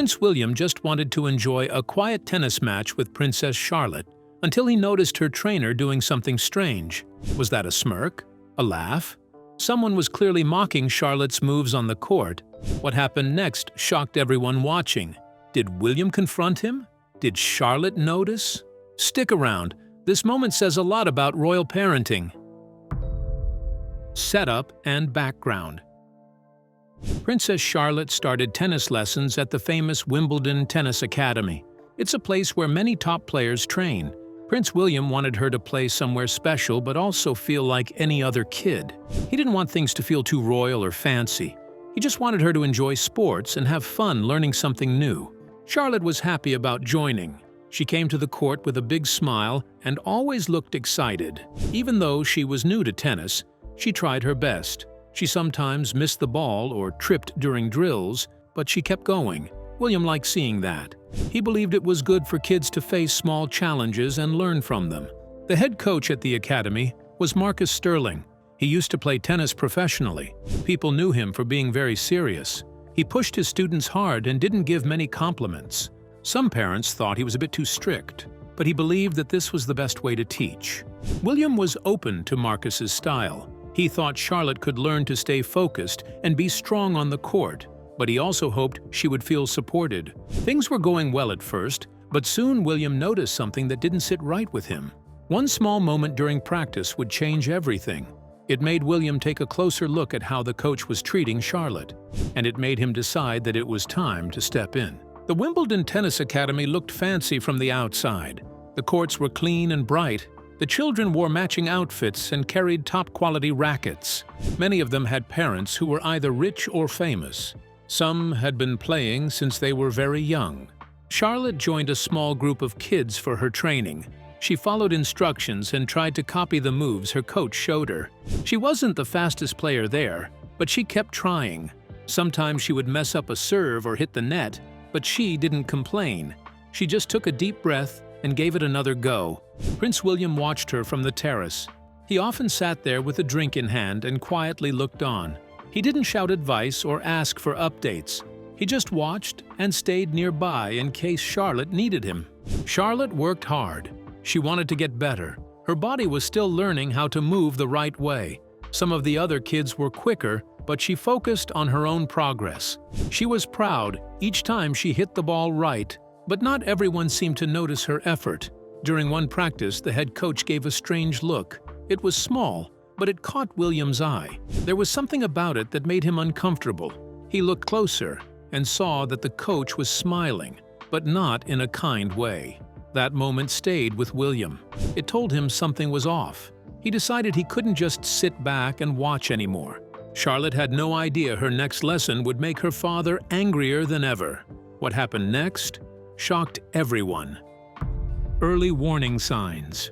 Prince William just wanted to enjoy a quiet tennis match with Princess Charlotte until he noticed her trainer doing something strange. Was that a smirk? A laugh? Someone was clearly mocking Charlotte's moves on the court. What happened next shocked everyone watching. Did William confront him? Did Charlotte notice? Stick around. This moment says a lot about royal parenting. Setup and background. Princess Charlotte started tennis lessons at the famous Wimbledon Tennis Academy. It's a place where many top players train. Prince William wanted her to play somewhere special but also feel like any other kid. He didn't want things to feel too royal or fancy. He just wanted her to enjoy sports and have fun learning something new. Charlotte was happy about joining. She came to the court with a big smile and always looked excited. Even though she was new to tennis, she tried her best. She sometimes missed the ball or tripped during drills, but she kept going. William liked seeing that. He believed it was good for kids to face small challenges and learn from them. The head coach at the academy was Marcus Sterling. He used to play tennis professionally. People knew him for being very serious. He pushed his students hard and didn't give many compliments. Some parents thought he was a bit too strict, but he believed that this was the best way to teach. William was open to Marcus's style. He thought Charlotte could learn to stay focused and be strong on the court, but he also hoped she would feel supported. Things were going well at first, but soon William noticed something that didn't sit right with him. One small moment during practice would change everything. It made William take a closer look at how the coach was treating Charlotte, and it made him decide that it was time to step in. The Wimbledon Tennis Academy looked fancy from the outside. The courts were clean and bright. The children wore matching outfits and carried top-quality rackets. Many of them had parents who were either rich or famous. Some had been playing since they were very young. Charlotte joined a small group of kids for her training. She followed instructions and tried to copy the moves her coach showed her. She wasn't the fastest player there, but she kept trying. Sometimes she would mess up a serve or hit the net, but she didn't complain. She just took a deep breath and gave it another go. Prince William watched her from the terrace. He often sat there with a drink in hand and quietly looked on. He didn't shout advice or ask for updates. He just watched and stayed nearby in case Charlotte needed him. Charlotte worked hard. She wanted to get better. Her body was still learning how to move the right way. Some of the other kids were quicker, but she focused on her own progress. She was proud each time she hit the ball right, but not everyone seemed to notice her effort. During one practice, the head coach gave a strange look. It was small, but it caught William's eye. There was something about it that made him uncomfortable. He looked closer and saw that the coach was smiling, but not in a kind way. That moment stayed with William. It told him something was off. He decided he couldn't just sit back and watch anymore. Charlotte had no idea her next lesson would make her father angrier than ever. What happened next shocked everyone. Early warning signs.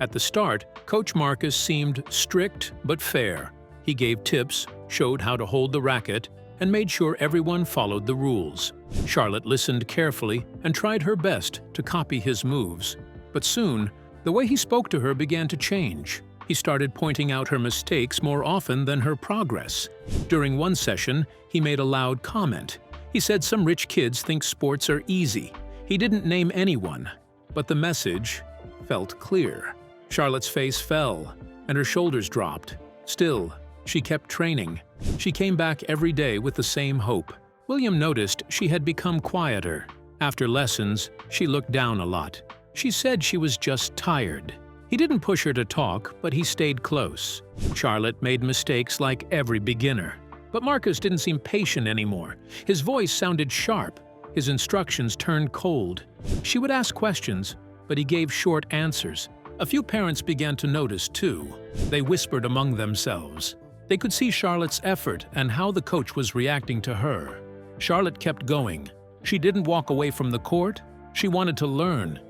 At the start, Coach Marcus seemed strict but fair. He gave tips, showed how to hold the racket, and made sure everyone followed the rules. Charlotte listened carefully and tried her best to copy his moves. But soon, the way he spoke to her began to change. He started pointing out her mistakes more often than her progress. During one session, he made a loud comment. He said some rich kids think sports are easy. He didn't name anyone, but the message felt clear. Charlotte's face fell, and her shoulders dropped. Still, she kept training. She came back every day with the same hope. William noticed she had become quieter. After lessons, she looked down a lot. She said she was just tired. He didn't push her to talk, but he stayed close. Charlotte made mistakes like every beginner. But Marcus didn't seem patient anymore. His voice sounded sharp. His instructions turned cold. She would ask questions, but he gave short answers. A few parents began to notice, too. They whispered among themselves. They could see Charlotte's effort and how the coach was reacting to her. Charlotte kept going. She didn't walk away from the court. She wanted to learn.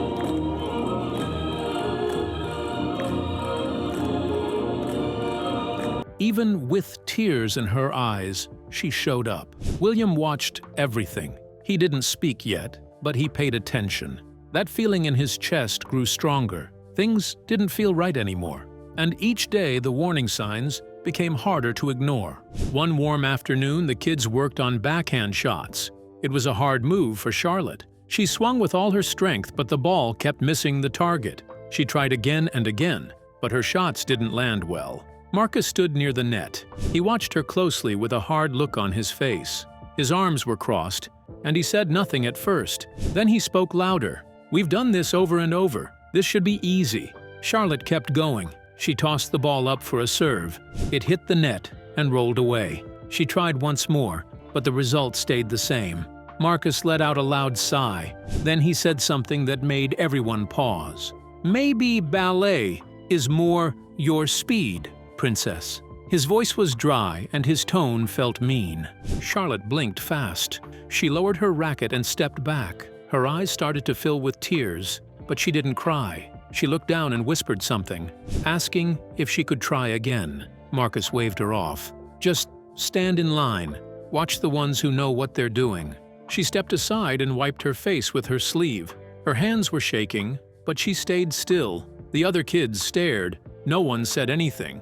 Even with tears in her eyes, she showed up. William watched everything. He didn't speak yet, but he paid attention. That feeling in his chest grew stronger. Things didn't feel right anymore. And each day, the warning signs became harder to ignore. One warm afternoon, the kids worked on backhand shots. It was a hard move for Charlotte. She swung with all her strength, but the ball kept missing the target. She tried again and again, but her shots didn't land well. Marcus stood near the net. He watched her closely with a hard look on his face. His arms were crossed, and he said nothing at first. Then he spoke louder. "We've done this over and over. This should be easy." Charlotte kept going. She tossed the ball up for a serve. It hit the net and rolled away. She tried once more, but the result stayed the same. Marcus let out a loud sigh. Then he said something that made everyone pause. "Maybe ballet is more your speed, princess." His voice was dry and his tone felt mean. Charlotte blinked fast. She lowered her racket and stepped back. Her eyes started to fill with tears, but she didn't cry. She looked down and whispered something, asking if she could try again. Marcus waved her off. "Just stand in line. Watch the ones who know what they're doing." She stepped aside and wiped her face with her sleeve. Her hands were shaking, but she stayed still. The other kids stared. No one said anything.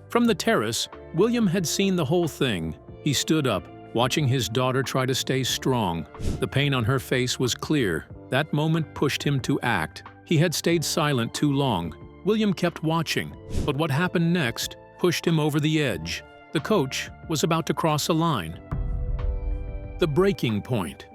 From the terrace, William had seen the whole thing. He stood up, watching his daughter try to stay strong. The pain on her face was clear. That moment pushed him to act. He had stayed silent too long. William kept watching, but what happened next pushed him over the edge. The coach was about to cross a line. The breaking point.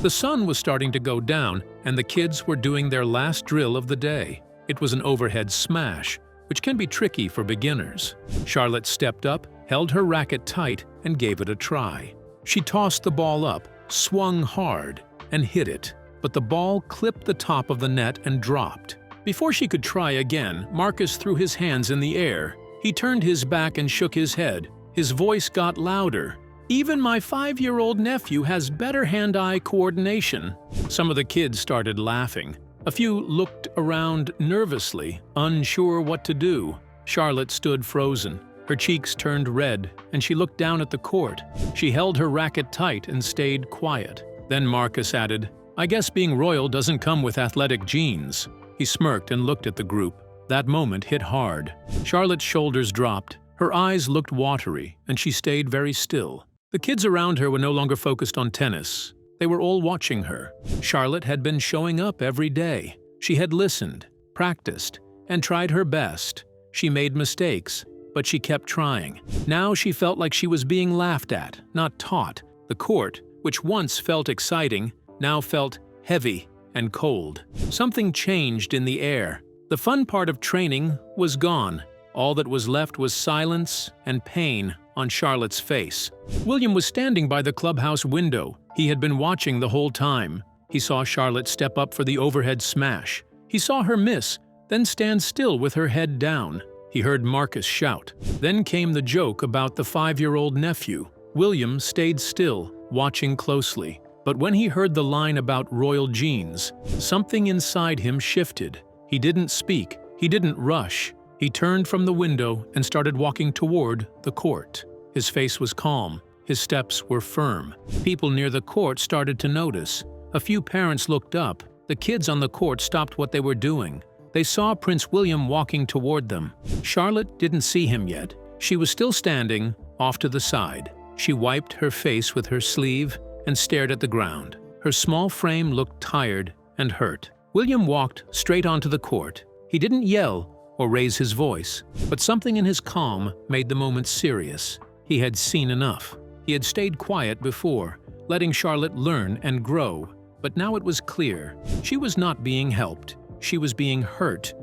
The sun was starting to go down, and the kids were doing their last drill of the day. It was an overhead smash, which can be tricky for beginners. Charlotte stepped up, held her racket tight, and gave it a try. She tossed the ball up, swung hard, and hit it, but the ball clipped the top of the net and dropped. Before she could try again, Marcus threw his hands in the air. He turned his back and shook his head. His voice got louder. "Even my 5-year-old nephew has better hand-eye coordination." Some of the kids started laughing. A few looked around nervously, unsure what to do. Charlotte stood frozen. Her cheeks turned red, and she looked down at the court. She held her racket tight and stayed quiet. Then Marcus added, "I guess being royal doesn't come with athletic genes." He smirked and looked at the group. That moment hit hard. Charlotte's shoulders dropped. Her eyes looked watery, and she stayed very still. The kids around her were no longer focused on tennis. They were all watching her. Charlotte had been showing up every day. She had listened, practiced, and tried her best. She made mistakes, but she kept trying. Now she felt like she was being laughed at, not taught. The court, which once felt exciting, now felt heavy and cold. Something changed in the air. The fun part of training was gone. All that was left was silence and pain on Charlotte's face. William was standing by the clubhouse window. He had been watching the whole time. He saw Charlotte step up for the overhead smash. He saw her miss, then stand still with her head down. He heard Marcus shout. Then came the joke about the 5-year-old nephew. William stayed still, watching closely. But when he heard the line about royal genes, something inside him shifted. He didn't speak. He didn't rush. He turned from the window and started walking toward the court. His face was calm. His steps were firm. People near the court started to notice. A few parents looked up. The kids on the court stopped what they were doing. They saw Prince William walking toward them. Charlotte didn't see him yet. She was still standing, off to the side. She wiped her face with her sleeve and stared at the ground. Her small frame looked tired and hurt. William walked straight onto the court. He didn't yell or raise his voice, but something in his calm made the moment serious. He had seen enough. He had stayed quiet before, letting Charlotte learn and grow, but now it was clear. She was not being helped. She was being hurt.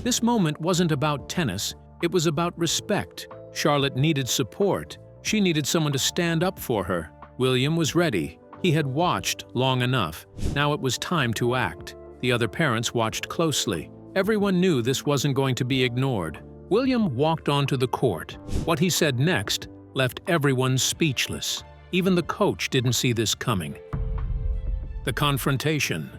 This moment wasn't about tennis, it was about respect. Charlotte needed support. She needed someone to stand up for her. William was ready. He had watched long enough. Now it was time to act. The other parents watched closely. Everyone knew this wasn't going to be ignored. William walked onto the court. What he said next left everyone speechless. Even the coach didn't see this coming. The confrontation.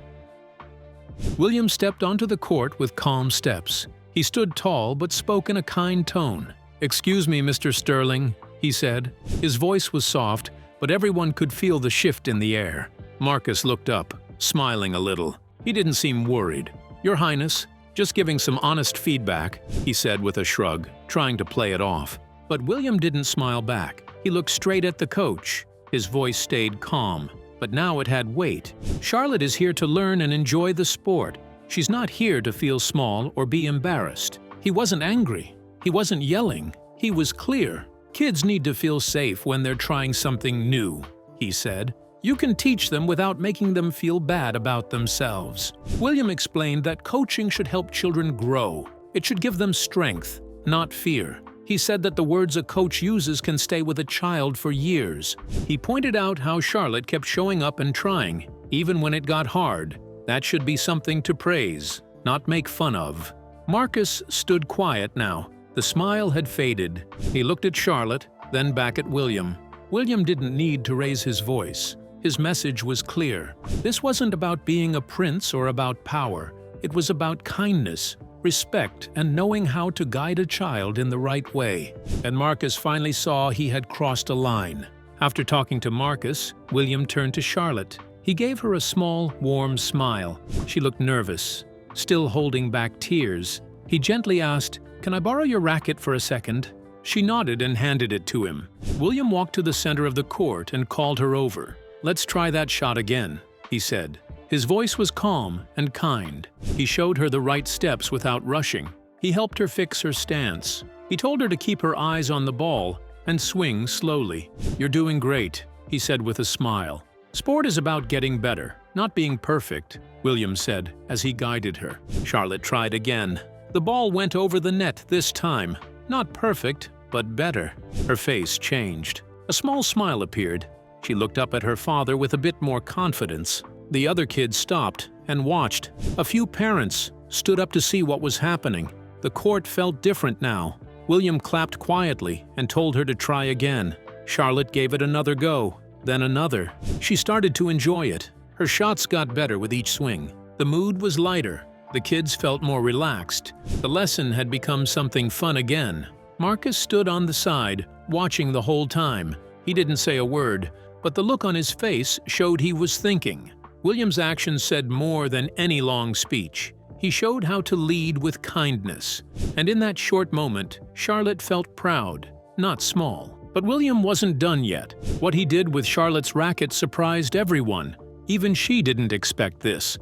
William stepped onto the court with calm steps. He stood tall but spoke in a kind tone. "Excuse me, Mr. Sterling," he said. His voice was soft, but everyone could feel the shift in the air. Marcus looked up, smiling a little. He didn't seem worried. "Your Highness, just giving some honest feedback," he said with a shrug, trying to play it off. But William didn't smile back. He looked straight at the coach. His voice stayed calm, but now it had weight. "Charlotte is here to learn and enjoy the sport. She's not here to feel small or be embarrassed." He wasn't angry. He wasn't yelling. He was clear. "Kids need to feel safe when they're trying something new," he said. "You can teach them without making them feel bad about themselves." William explained that coaching should help children grow. It should give them strength, not fear. He said that the words a coach uses can stay with a child for years. He pointed out how Charlotte kept showing up and trying, even when it got hard. That should be something to praise, not make fun of. Marcus stood quiet now. The smile had faded. He looked at Charlotte, then back at William. William didn't need to raise his voice. His message was clear. This wasn't about being a prince or about power. It was about kindness, respect, and knowing how to guide a child in the right way. And Marcus finally saw he had crossed a line. After talking to Marcus, William turned to Charlotte. He gave her a small, warm smile. She looked nervous, still holding back tears. He gently asked, "Can I borrow your racket for a second?" She nodded and handed it to him. William walked to the center of the court and called her over. "Let's try that shot again," he said. His voice was calm and kind. He showed her the right steps without rushing. He helped her fix her stance. He told her to keep her eyes on the ball and swing slowly. "You're doing great," he said with a smile. "Sport is about getting better, not being perfect," William said as he guided her. Charlotte tried again. The ball went over the net this time. Not perfect, but better. Her face changed. A small smile appeared. She looked up at her father with a bit more confidence. The other kids stopped and watched. A few parents stood up to see what was happening. The court felt different now. William clapped quietly and told her to try again. Charlotte gave it another go, then another. She started to enjoy it. Her shots got better with each swing. The mood was lighter. The kids felt more relaxed. The lesson had become something fun again. Marcus stood on the side, watching the whole time. He didn't say a word, but the look on his face showed he was thinking. William's actions said more than any long speech. He showed how to lead with kindness. And in that short moment, Charlotte felt proud, not small. But William wasn't done yet. What he did with Charlotte's racket surprised everyone. Even she didn't expect this.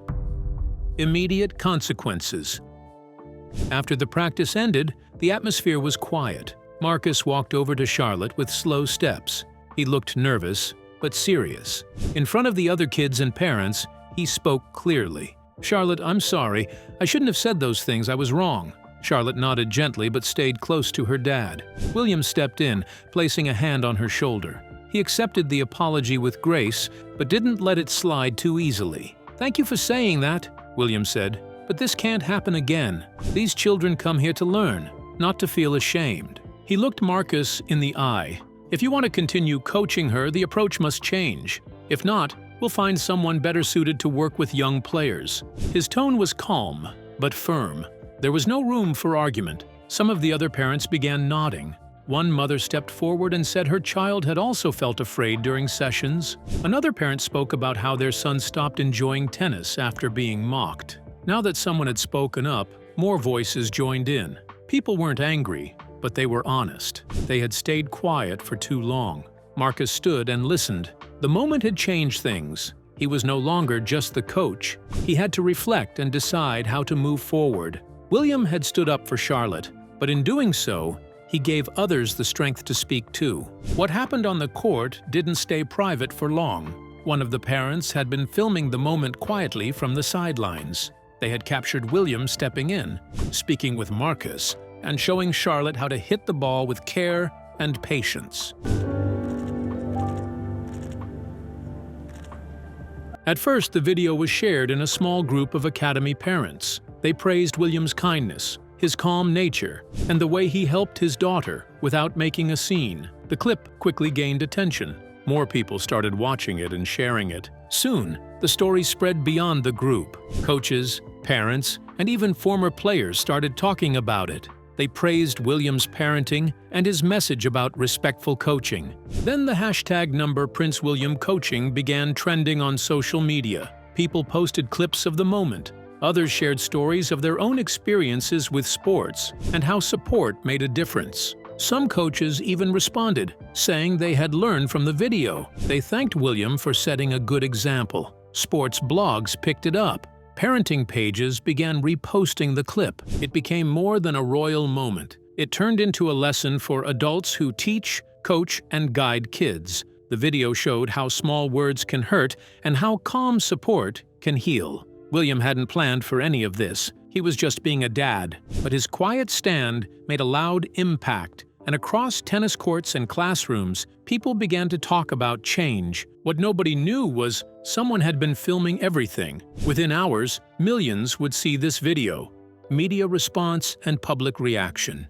Immediate consequences. After the practice ended, the atmosphere was quiet. Marcus walked over to Charlotte with slow steps. He looked nervous, but serious. In front of the other kids and parents, he spoke clearly. "Charlotte, I'm sorry. I shouldn't have said those things. I was wrong." Charlotte nodded gently but stayed close to her dad. William stepped in, placing a hand on her shoulder. He accepted the apology with grace, but didn't let it slide too easily. "Thank you for saying that," William said, "but this can't happen again. These children come here to learn, not to feel ashamed." He looked Marcus in the eye. "If you want to continue coaching her, the approach must change. If not, we'll find someone better suited to work with young players." His tone was calm, but firm. There was no room for argument. Some of the other parents began nodding. One mother stepped forward and said her child had also felt afraid during sessions. Another parent spoke about how their son stopped enjoying tennis after being mocked. Now that someone had spoken up, more voices joined in. People weren't angry, but they were honest. They had stayed quiet for too long. Marcus stood and listened. The moment had changed things. He was no longer just the coach. He had to reflect and decide how to move forward. William had stood up for Charlotte, but in doing so, he gave others the strength to speak too. What happened on the court didn't stay private for long. One of the parents had been filming the moment quietly from the sidelines. They had captured William stepping in, speaking with Marcus, and showing Charlotte how to hit the ball with care and patience. At first, the video was shared in a small group of Academy parents. They praised William's kindness, his calm nature, and the way he helped his daughter without making a scene. The clip quickly gained attention. More people started watching it and sharing it. Soon, the story spread beyond the group. Coaches, parents, and even former players started talking about it. They praised William's parenting and his message about respectful coaching. Then the hashtag #PrinceWilliamCoaching began trending on social media. People posted clips of the moment. Others shared stories of their own experiences with sports and how support made a difference. Some coaches even responded, saying they had learned from the video. They thanked William for setting a good example. Sports blogs picked it up. Parenting pages began reposting the clip. It became more than a royal moment. It turned into a lesson for adults who teach, coach, and guide kids. The video showed how small words can hurt and how calm support can heal. William hadn't planned for any of this. He was just being a dad. But his quiet stand made a loud impact, and across tennis courts and classrooms, people began to talk about change. What nobody knew was someone had been filming everything. Within hours, millions would see this video. Media response and public reaction.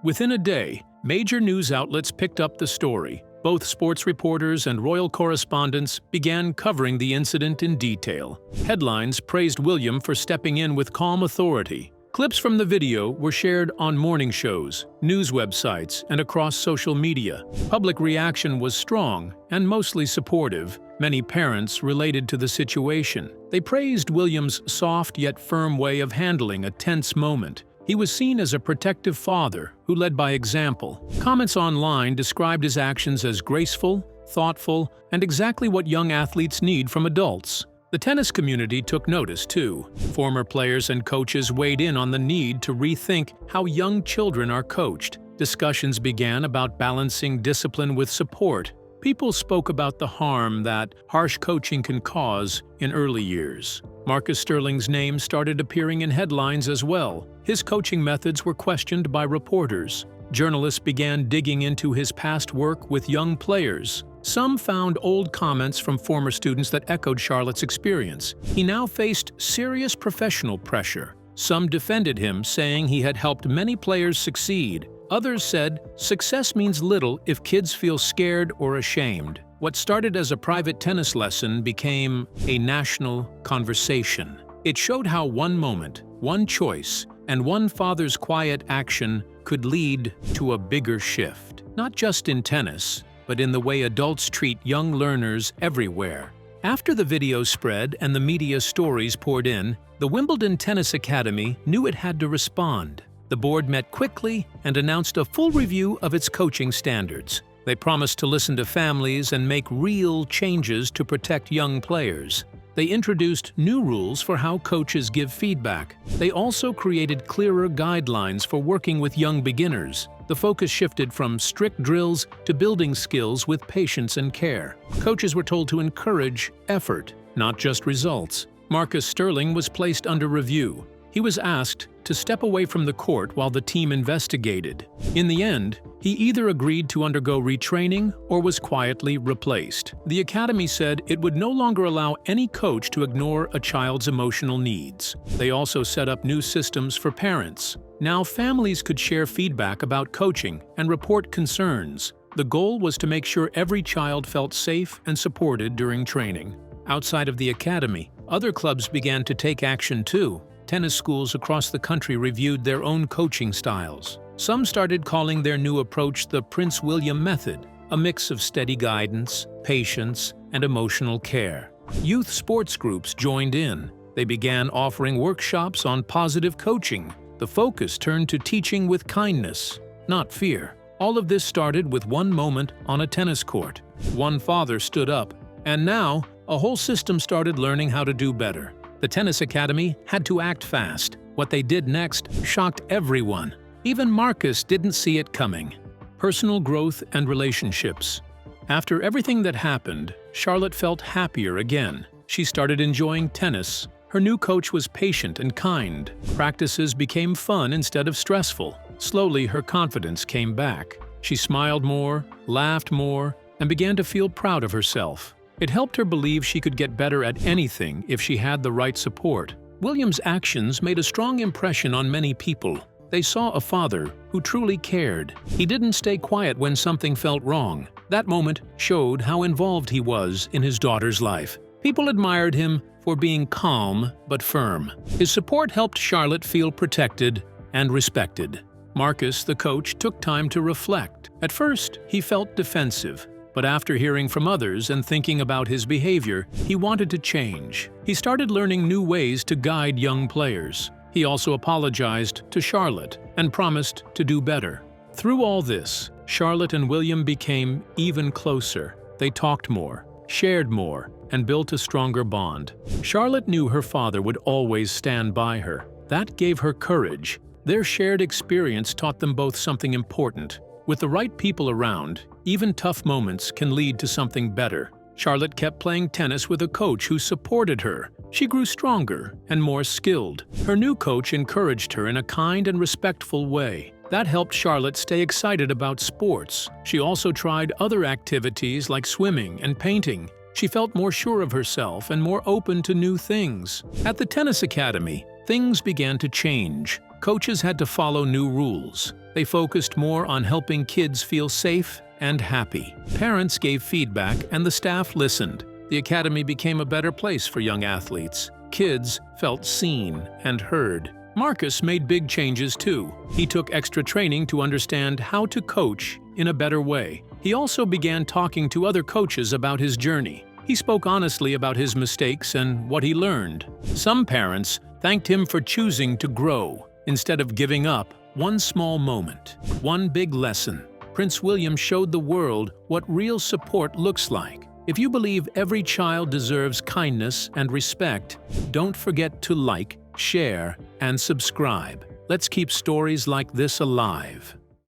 Within a day, major news outlets picked up the story. Both sports reporters and royal correspondents began covering the incident in detail. Headlines praised William for stepping in with calm authority. Clips from the video were shared on morning shows, news websites, and across social media. Public reaction was strong and mostly supportive. Many parents related to the situation. They praised William's soft yet firm way of handling a tense moment. He was seen as a protective father who led by example. Comments online described his actions as graceful, thoughtful, and exactly what young athletes need from adults. The tennis community took notice, too. Former players and coaches weighed in on the need to rethink how young children are coached. Discussions began about balancing discipline with support. People spoke about the harm that harsh coaching can cause in early years. Marcus Sterling's name started appearing in headlines as well. His coaching methods were questioned by reporters. Journalists began digging into his past work with young players. Some found old comments from former students that echoed Charlotte's experience. He now faced serious professional pressure. Some defended him, saying he had helped many players succeed. Others said, success means little if kids feel scared or ashamed. What started as a private tennis lesson became a national conversation. It showed how one moment, one choice, and one father's quiet action could lead to a bigger shift. Not just in tennis, but in the way adults treat young learners everywhere. After the video spread and the media stories poured in, the Wimbledon Tennis Academy knew it had to respond. The board met quickly and announced a full review of its coaching standards. They promised to listen to families and make real changes to protect young players. They introduced new rules for how coaches give feedback. They also created clearer guidelines for working with young beginners. The focus shifted from strict drills to building skills with patience and care. Coaches were told to encourage effort, not just results. Marcus Sterling was placed under review. He was asked to step away from the court while the team investigated. In the end, he either agreed to undergo retraining or was quietly replaced. The academy said it would no longer allow any coach to ignore a child's emotional needs. They also set up new systems for parents. Now families could share feedback about coaching and report concerns. The goal was to make sure every child felt safe and supported during training. Outside of the academy, other clubs began to take action too. Tennis schools across the country reviewed their own coaching styles. Some started calling their new approach the Prince William method, a mix of steady guidance, patience, and emotional care. Youth sports groups joined in. They began offering workshops on positive coaching. The focus turned to teaching with kindness, not fear. All of this started with one moment on a tennis court. One father stood up, and now a whole system started learning how to do better. The Tennis Academy had to act fast. What they did next shocked everyone. Even Marcus didn't see it coming. Personal growth and relationships. After everything that happened, Charlotte felt happier again. She started enjoying tennis. Her new coach was patient and kind. Practices became fun instead of stressful. Slowly, her confidence came back. She smiled more, laughed more, and began to feel proud of herself. It helped her believe she could get better at anything if she had the right support. William's actions made a strong impression on many people. They saw a father who truly cared. He didn't stay quiet when something felt wrong. That moment showed how involved he was in his daughter's life. People admired him for being calm but firm. His support helped Charlotte feel protected and respected. Marcus, the coach, took time to reflect. At first, he felt defensive. But after hearing from others and thinking about his behavior, he wanted to change. He started learning new ways to guide young players. He also apologized to Charlotte and promised to do better. Through all this, Charlotte and William became even closer. They talked more, shared more, and built a stronger bond. Charlotte knew her father would always stand by her. That gave her courage. Their shared experience taught them both something important. With the right people around, even tough moments can lead to something better. Charlotte kept playing tennis with a coach who supported her. She grew stronger and more skilled. Her new coach encouraged her in a kind and respectful way. That helped Charlotte stay excited about sports. She also tried other activities like swimming and painting. She felt more sure of herself and more open to new things. At the tennis academy, things began to change. Coaches had to follow new rules. They focused more on helping kids feel safe and happy. Parents gave feedback and the staff listened. The academy became a better place for young athletes. Kids felt seen and heard. Marcus made big changes too. He took extra training to understand how to coach in a better way. He also began talking to other coaches about his journey. He spoke honestly about his mistakes and what he learned. Some parents thanked him for choosing to grow instead of giving up. One small moment, one big lesson. Prince William showed the world what real support looks like. If you believe every child deserves kindness and respect, don't forget to like, share, and subscribe. Let's keep stories like this alive.